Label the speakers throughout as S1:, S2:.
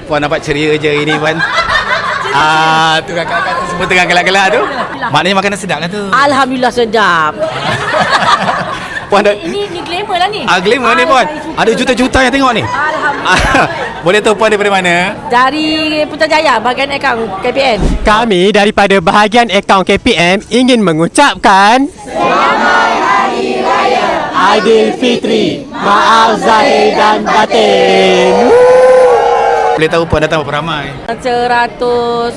S1: Puan nampak ceria je hari ni Puan. Tu kakak-kakak tu semua tengah gelak-gelak tu. Maknanya makanan sedap lah tu.
S2: Alhamdulillah sedap.
S1: Puan dah
S2: Ini glamour lah ni.
S1: glamour ni Puan. Ada juta-juta yang tengok ni.
S2: Alhamdulillah.
S1: Boleh tahu Puan daripada mana?
S2: Dari Putrajaya, bahagian akaun KPN.
S3: Kami daripada bahagian akaun KPM ingin mengucapkan Aidilfitri, maaf zahir dan batin.
S1: Boleh tahu Puan datang berapa ramai?
S2: 180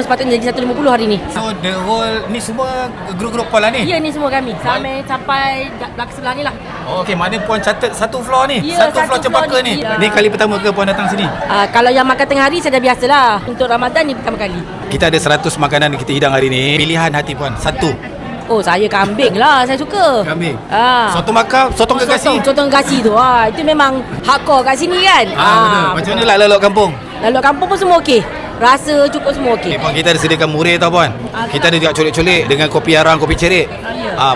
S2: sepatutnya jadi 150 hari ni.
S1: So the whole ni semua grup-grup Puan lah ni?
S2: Ya, ni semua kami. Sampai belakang sebelah ni lah.
S1: Oh, okey, mana Puan catat satu floor ni?
S2: Ya,
S1: satu floor
S2: satu
S1: Cempaka
S2: floor
S1: ni.
S2: ni. Ya.
S1: Ni kali pertama ke Puan datang sini?
S2: Kalau yang makan tengah hari saya dah biasalah. Untuk Ramadan ni pertama kali.
S1: Kita ada 100 makanan yang kita hidang hari ni. Pilihan hati Puan, satu.
S2: Oh, saya kambing lah. Saya suka.
S1: Kambing.
S2: Soto
S1: Soto Makau, sotong gegasi.
S2: Sotong gegasi tu. Itu memang hardcore kat sini kan.
S1: Betul. Macam mana lah lalu kampung?
S2: Lalu kampung pun semua okey. Rasa cukup semua okey.
S1: Puan, kita ada sediakan murid tau Puan. Kita ada juga colik-colik dengan kopi arang, kopi cerik.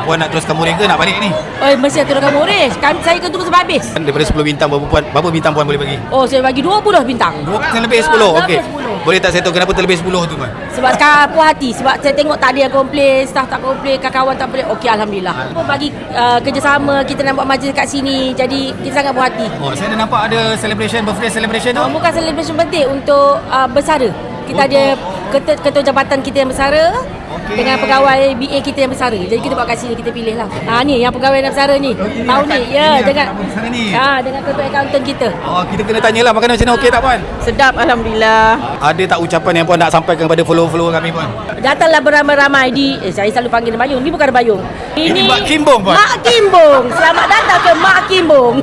S1: Puan nak teruskan murid ke nak balik ni?
S2: Oh, mesti nak turunkan murid. Saya akan tunggu sampai habis.
S1: Daripada 10 bintang berapa bintang Puan boleh bagi?
S2: Oh, saya bagi 20 bintang.
S1: Terlebih 10. Okey.
S2: Lebih 10.
S1: Boleh tak saya tahu kenapa terlebih 10 tu Puan?
S2: Sebab sekarang puas hati. Sebab saya tengok tak ada yang komplain, staff tak komplain, kawan tak komplain. Okey, Alhamdulillah. Bagi kerjasama, kita nak buat majlis kat sini. Jadi, kita sangat puas hati.
S1: Oh, saya ada nampak ada celebration, birthday celebration tu.
S2: Bukan celebration penting untuk bersara. Kita ada ketua jabatan kita yang bersara.
S1: Okey.
S2: Dengan pegawai BA kita yang bersara. Jadi kita buat kat sini, kita pilih lah. Ni yang pegawai yang bersara ni. Tahun ni. Ya,
S1: Ini
S2: dengan
S1: yang bersara ni.
S2: dengan ketua akaunten kita.
S1: Oh, kita kena tanyalah makanan macam mana, okey tak Puan?
S2: Sedap, Alhamdulillah.
S1: Ada tak ucapan yang Puan nak sampaikan kepada follower-follower kami Puan?
S2: Datanglah beramai-ramai di saya selalu panggil dia Bayung. Ni bukan Bayung.
S1: Ini Mak Kimbong, Puan.
S2: Mak Kimbong. Selamat datang ke Mak Kimbong.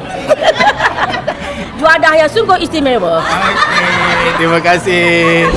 S2: Juadah yang sungguh istimewa.
S1: Okey, terima kasih.